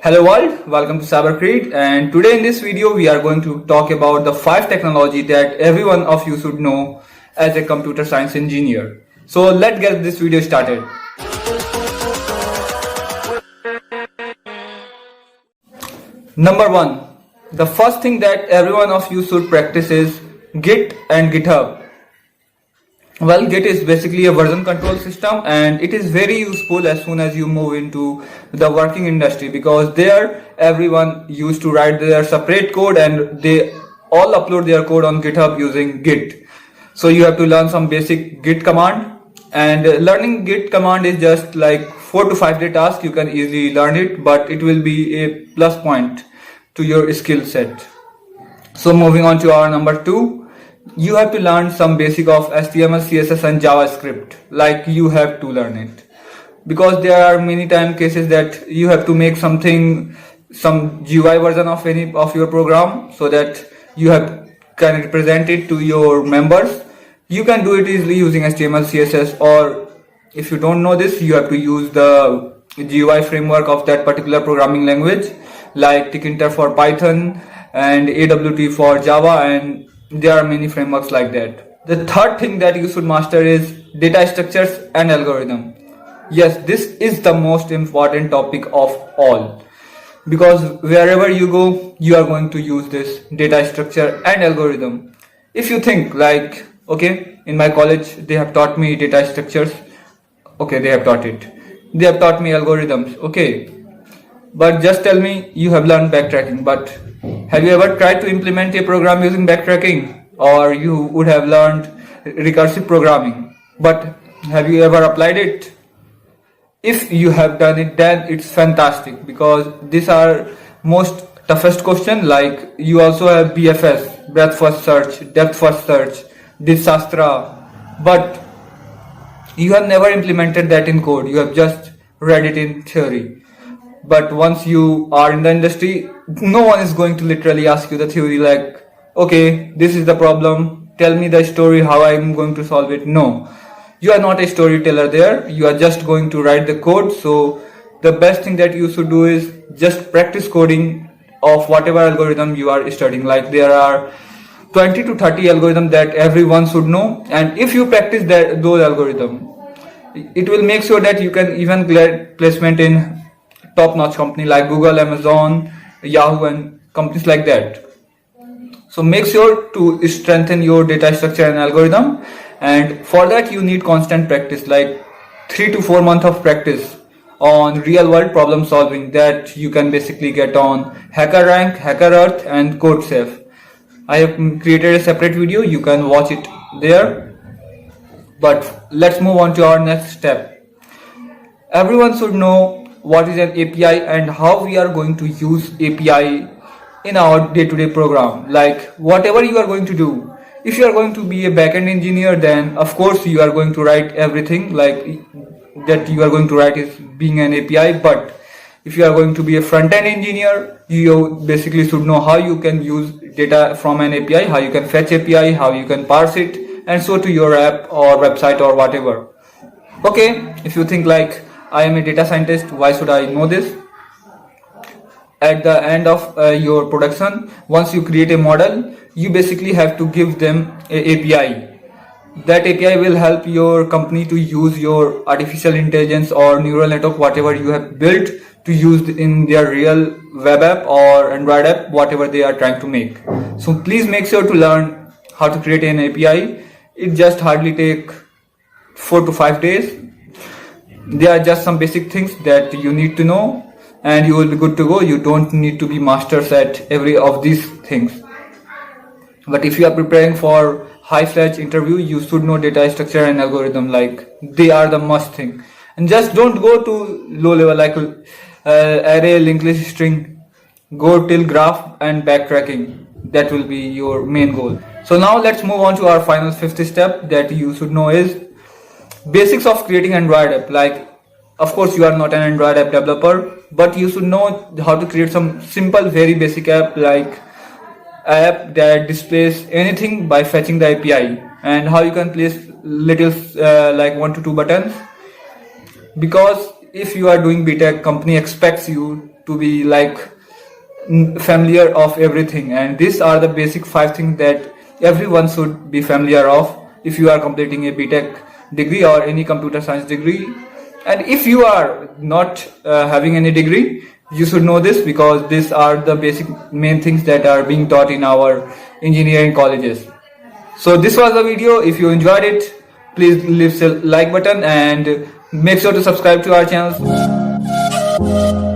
Hello world, welcome to CyberCreate, and today in this video we are going to talk about the 5 technology that every one of you should know as a computer science engineer. So let's get this video started. Number 1. The first thing that every one of you should practice is Git and GitHub. Well, Git is basically a version control system and it is very useful as soon as you move into the working industry, because there everyone used to write their separate code and they all upload their code on GitHub using Git. So you have to learn some basic Git command, and learning Git command is just like 4 to 5 day task. You can easily learn it, but it will be a plus point to your skill set. So moving on to our number 2. You have to learn some basic of HTML, CSS and JavaScript. Like, you have to learn it, because there are many time cases that you have to make some GUI version of any of your program, so that you can represent it to your members. You can do it easily using HTML, CSS, or if you don't know this, you have to use the GUI framework of that particular programming language, like Tkinter for Python and AWT for Java, and there are many frameworks like that. The third thing that you should master is data structures and algorithm. Yes, this is the most important topic of all, because wherever you go, you are going to use this data structure and algorithm. If you think like, okay, in my college they have taught me data structures, okay, they have taught it. They have taught me algorithms, okay, but just tell me you have learned backtracking, but have you ever tried to implement a program using backtracking? Or you would have learned recursive programming, but have you ever applied it? If you have done it, then it's fantastic, because these are most toughest question. Like, you also have BFS, breadth first search, depth first search, Disastra, but you have never implemented that in code. You have just read it in theory. But once you are in the industry, no one is going to literally ask you the theory like, okay, this is the problem, tell me the story how I'm going to solve it. No, you are not a storyteller there. You are just going to write the code. So the best thing that you should do is just practice coding of whatever algorithm you are studying. Like, there are 20 to 30 algorithms that everyone should know, and if you practice those algorithms, it will make sure that you can even get placement in top-notch company like Google, Amazon, Yahoo and companies like that. So make sure to strengthen your data structure and algorithm, and for that you need constant practice, like 3 to 4 months of practice on real world problem solving that you can basically get on HackerRank, HackerEarth and CodeSafe. I have created a separate video, you can watch it there. But let's move on to our next step. Everyone should know what is an API and how we are going to use API in our day-to-day program. Like, whatever you are going to do, if you are going to be a backend engineer, then of course you are going to write everything like that you are going to write is being an API. But if you are going to be a front-end engineer, you basically should know how you can use data from an API, how you can fetch API, how you can parse it and show to your app or website or whatever. Okay, if you think like, I am a data scientist, why should I know this? At the end of your production, once you create a model, you basically have to give them an API. That API will help your company to use your artificial intelligence or neural network, whatever you have built, to use in their real web app or Android app, whatever they are trying to make. So please make sure to learn how to create an API. It just hardly take 4 to 5 days. There are just some basic things that you need to know and you will be good to go. You don't need to be masters at every of these things. But if you are preparing for high-fledged interview, you should know data structure and algorithm. Like, they are the must thing. And just don't go to low level like array, linked list, string. Go till graph and backtracking. That will be your main goal. So now let's move on to our final 5th step that you should know is basics of creating Android app. Like, of course you are not an Android app developer, but you should know how to create some simple, very basic app, like app that displays anything by fetching the API, and how you can place little like 1 to 2 buttons. Because if you are doing BTech, company expects you to be like familiar of everything, and these are the basic 5 things that everyone should be familiar of if you are completing a BTech degree or any computer science degree. And if you are not having any degree, you should know this, because these are the basic main things that are being taught in our engineering colleges. So this was the video. If you enjoyed it, please leave a like button and make sure to subscribe to our channel.